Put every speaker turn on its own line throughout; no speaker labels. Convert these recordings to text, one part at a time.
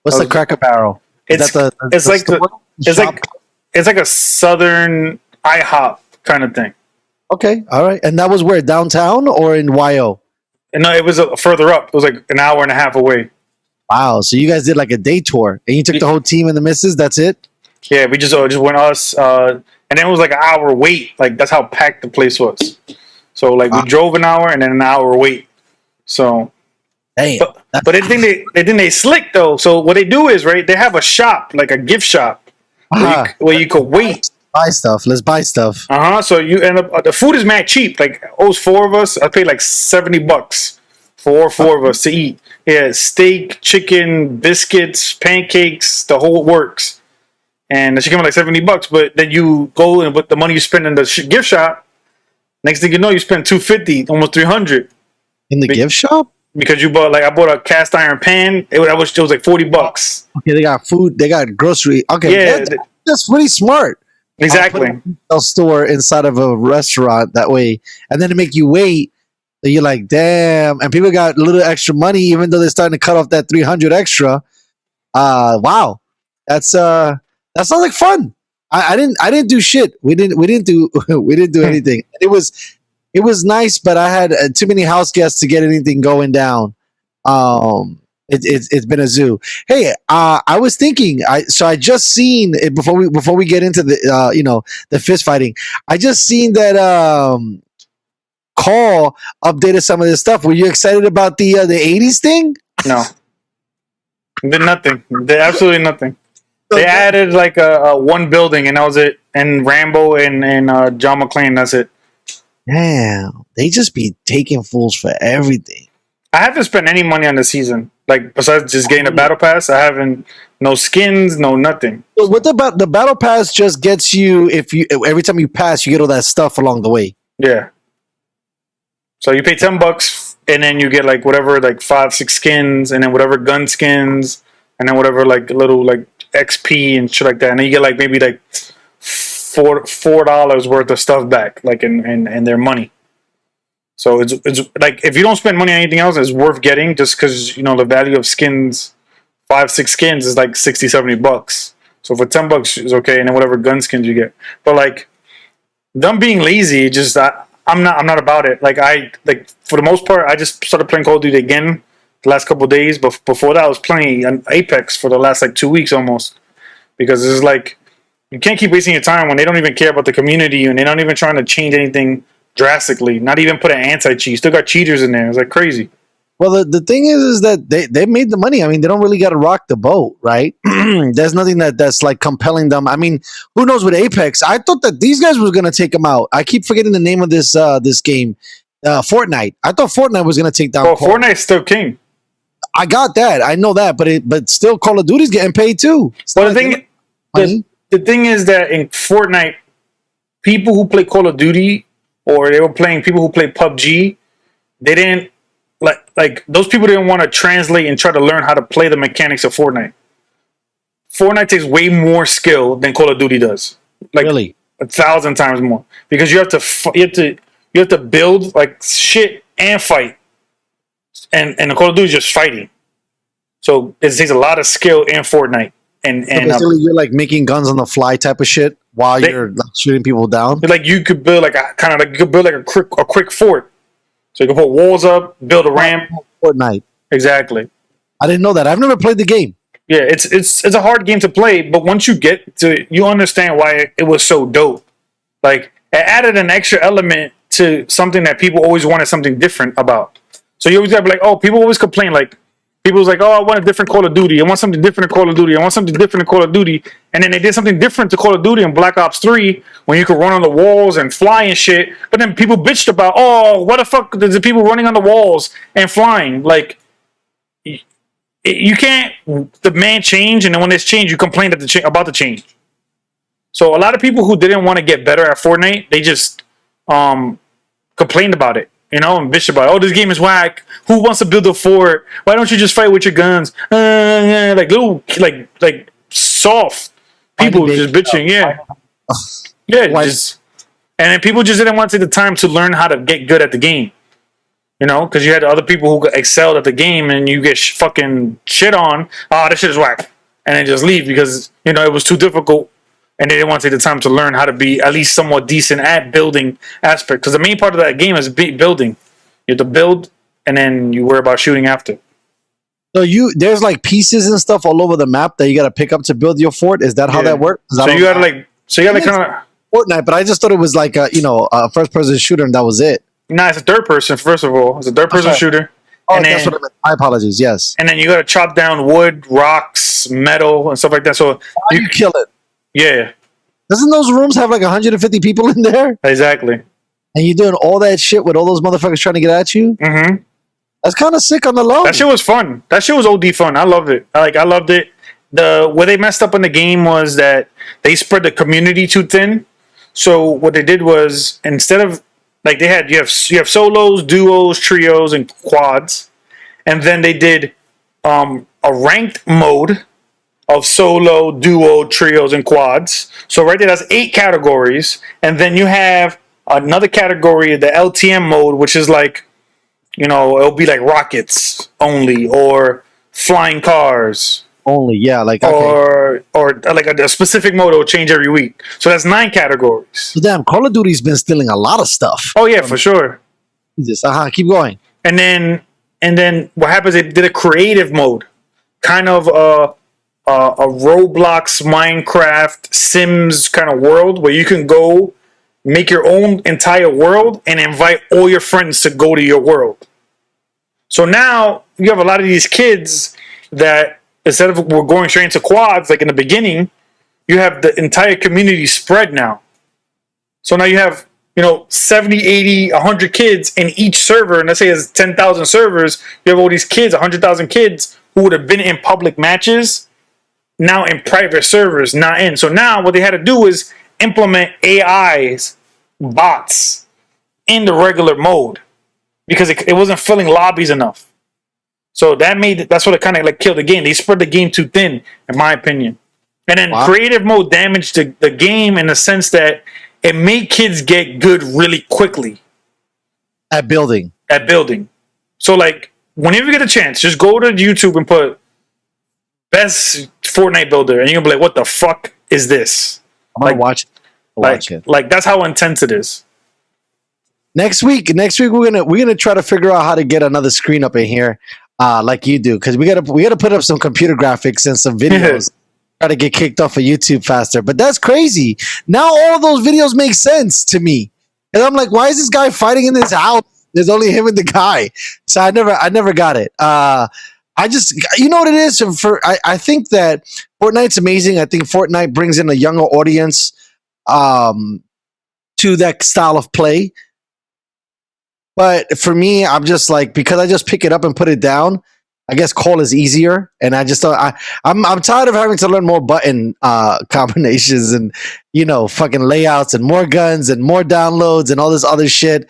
What's the Cracker Barrel?
It's it's like a southern IHOP kind of thing.
Okay, all right. And that was where, downtown or in YO?
And no, it was further up. It was like an hour and a half away.
Wow. So you guys did like a day tour, and you took the whole team and the missus. That's it.
Yeah, we just went us, and then it was like an hour wait. Like that's how packed the place was. So like we drove an hour and then an hour wait. So,
damn.
But they think they slick though. So what they do is right. They have a shop, like a gift shop, where you could wait.
Buy stuff. Let's buy stuff.
So you end up the food is mad cheap. Like those four of us, I paid like $70 for all four of us to eat. Yeah, steak, chicken, biscuits, pancakes, the whole works. And she came out like $70. But then you go and with the money you spend in the gift shop, next thing you know, you spend $250, almost $300
in the gift shop
because you bought I bought a cast iron pan. It was like $40.
Okay, they got food. They got grocery. Okay,
yeah,
that's really smart.
Exactly.
A store inside of a restaurant that way, and then to make you wait. You're like, damn, and people got a little extra money, even though they're starting to cut off that $300 extra. Wow, that sounds like fun. I didn't do shit. We didn't do anything. It was nice, but I had too many house guests to get anything going down. It's been a zoo. Hey, I was thinking. I just seen it before we get into the the fist fighting. I just seen that Call updated some of this stuff. Were you excited about the '80s thing?
No, did nothing. Did absolutely nothing. They added like a one building, and that was it. And Rambo and John McClane. That's it.
Damn, they just be taking fools for everything.
I haven't spent any money on the season. Like besides just getting a battle pass, I haven't no skins, no nothing.
So what about the battle pass? Just gets you every time you pass, you get all that stuff along the way.
Yeah. So you pay $10, and then you get like whatever, like 5-6 skins, and then whatever gun skins, and then whatever like little like XP and shit like that, and then you get like maybe like $4 worth of stuff back, like in their money. So it's like if you don't spend money on anything else, it's worth getting just because the value of skins, 5-6 skins is like $60-$70. So for $10 is okay, and then whatever gun skins you get. But like them being lazy, just I'm not about it. Like for the most part, I just started playing Call of Duty again the last couple of days. But before that, I was playing Apex for the last like 2 weeks almost, because it's like you can't keep wasting your time when they don't even care about the community and they're not even trying to change anything drastically. Not even put an anti-cheat. Still got cheaters in there. It's like crazy.
Well, the thing is that they made the money. I mean, they don't really got to rock the boat, right? There's nothing that's like compelling them. I mean, who knows with Apex? I thought that these guys were gonna take them out. I keep forgetting the name of this game, Fortnite. I thought Fortnite was gonna take down.
Well, Fortnite's still king.
I got that. I know that, but still, Call of Duty's getting paid too.
Well, the thing is that in Fortnite, people who play Call of Duty or they were playing people who play PUBG, they didn't. Like those people didn't want to translate and try to learn how to play the mechanics of Fortnite. Fortnite takes way more skill than Call of Duty does. Like
really?
1,000 times more, because you have to build like shit and fight, and the Call of Duty is just fighting. So it takes a lot of skill in Fortnite. And
so basically, you're like making guns on the fly type of shit while you're like shooting people down.
Like you could build like a quick fort. So you can put walls up, build a ramp.
Fortnite.
Exactly.
I didn't know that. I've never played the game.
Yeah, it's a hard game to play, but once you get to it, you understand why it was so dope. Like, it added an extra element to something that people always wanted something different about. So you always gotta be like, oh, people always complain, like, people's like, oh, I want a different Call of Duty. I want something different in Call of Duty. I want something different in Call of Duty. And then they did something different to Call of Duty in Black Ops 3 when you could run on the walls and fly and shit. But then people bitched about, oh, what the fuck is the people running on the walls and flying? Like, you can't demand change, and then when there's change, you complain about the change. So a lot of people who didn't want to get better at Fortnite, they just complained about it. And bitch about it. Oh, this game is whack. Who wants to build a fort? Why don't you just fight with your guns? Like little, like soft people just bitching. Yeah, yeah. And then people just didn't want to take the time to learn how to get good at the game. You know, because you had other people who excelled at the game, and you get fucking shit on. Oh, this shit is whack, and then just leave because you know it was too difficult, and they didn't want to take the time to learn how to be at least somewhat decent at building aspect. Because the main part of that game is building. You have to build, and then you worry about shooting after.
So there's like pieces and stuff all over the map that you got to pick up to build your fort. Is that how that works?
So you got to kind of
Fortnite, but I just thought it was like a first person shooter, and that was it.
Nah, it's a third person. First of all, it's a third person shooter.
Oh, and that's what I meant. My apologies. Yes.
And then you got to chop down wood, rocks, metal, and stuff like that. So
you kill it.
Yeah.
Doesn't those rooms have like 150 people in there?
Exactly.
And you're doing all that shit with all those motherfuckers trying to get at you?
Mm-hmm.
That's kind of sick on the low.
That shit was fun. That shit was OD fun. I loved it. I loved it. Where they messed up in the game was that they spread the community too thin. So what they did was instead of like you have solos, duos, trios, and quads, and then they did a ranked mode of solo, duo, trios, and quads. So right there, that's 8 categories, and then you have another category, the LTM mode, which is like, you know, it'll be like rockets only or flying cars.
Only, yeah, like
or like a specific mode will change every week. So that's 9 categories.
So damn, Call of Duty's been stealing a lot of stuff.
Oh yeah, for sure.
Jesus, keep going.
And then what happens? They did a creative mode, kind of a Roblox, Minecraft, Sims kind of world where you can go make your own entire world and invite all your friends to go to your world. So now you have a lot of these kids that instead of we're going straight into quads like in the beginning, you have the entire community spread now. So now you have, you know, 70, 80, 100 kids in each server, and let's say it's 10,000 servers, you have all these kids, 100,000 kids who would have been in public matches, now in private servers, not in. So now what they had to do is implement AIs, bots, in the regular mode because it wasn't filling lobbies enough. So that's what it kind of like killed the game. They spread the game too thin, in my opinion. And then creative mode damaged the game in the sense that it made kids get good really quickly.
At building.
So like, whenever you get a chance, just go to YouTube and put best Fortnite builder, and you're gonna be like, what the fuck is this?
I'm gonna watch it.
Like that's how intense it is.
Next week we're gonna try to figure out how to get another screen up in here. Like you do, because we gotta put up some computer graphics and some videos. Try to get kicked off of YouTube faster, but that's crazy. Now all of those videos make sense to me, and I'm like, why is this guy fighting in this house? There's only him and the guy. So I never got it. I just, you know what it is. I think that Fortnite's amazing. I think Fortnite brings in a younger audience to that style of play. But for me, I'm just like, because I just pick it up and put it down, I guess call is easier. And I just don't, I'm tired of having to learn more button combinations and, you know, fucking layouts and more guns and more downloads and all this other shit.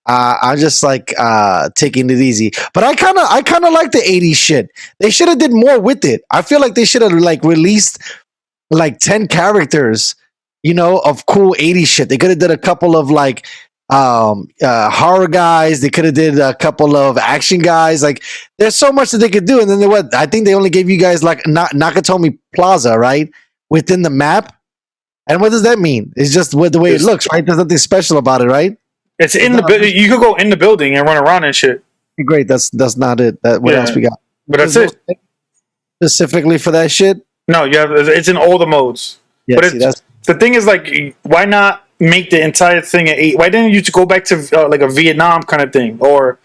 I'm just like taking it easy. But I kind of like the 80s shit. They should have did more with it. I feel like they should have like released like 10 characters, you know, of cool 80s shit. They could have did a couple of like horror guys. They could have did a couple of action guys. Like there's so much that they could do. And then I think they only gave you guys like Nakatomi Plaza, right? Within the map. And what does that mean? It's just with the way it looks, right? There's nothing special about it, right?
It's in the building. You could go in the building and run around and shit.
Great. That's not it. What else we got?
But that's it.
Specifically for that shit?
No, you have. It's in all the modes.
Yeah,
but the thing is, like, why not make the entire thing at 8? Why didn't you go back to like a Vietnam kind of thing, or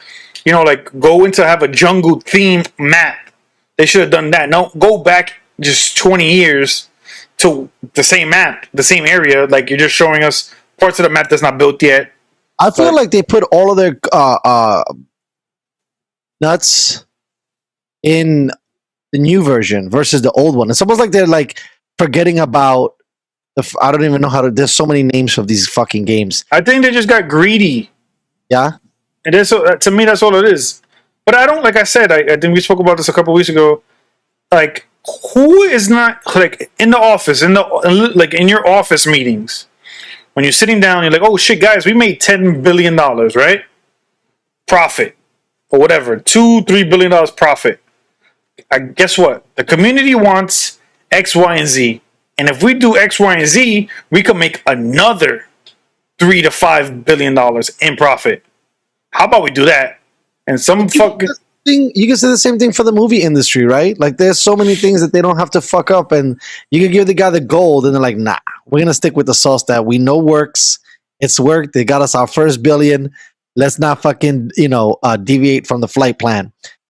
you know, like go into have a jungle themed map? They should have done that. No, go back just 20 years to the same map, the same area. Like you're just showing us parts of the map that's not built yet.
I feel like they put all of their nuts in the new version versus the old one. It's almost like they're like forgetting about I don't even know how to. There's so many names of these fucking games.
I think they just got greedy.
Yeah,
and to me that's all it is. But I don't, like I said, I think we spoke about this a couple weeks ago. Like, who is not like in the office like in your office meetings? When you're sitting down, you're like, oh shit, guys, we made $10 billion, right? Profit. or whatever, $2-3 billion profit. I guess what? The community wants X, Y, and Z. And if we do X, Y, and Z, we could make another $3-5 billion in profit. How about we do that? And some fucking
you can say the same thing for the movie industry, right? Like there's so many things that they don't have to fuck up, and you can give the guy the gold, and they're like, nah, we're gonna stick with the sauce that we know works. It's worked. They got us our first billion. Let's not fucking deviate from the flight plan.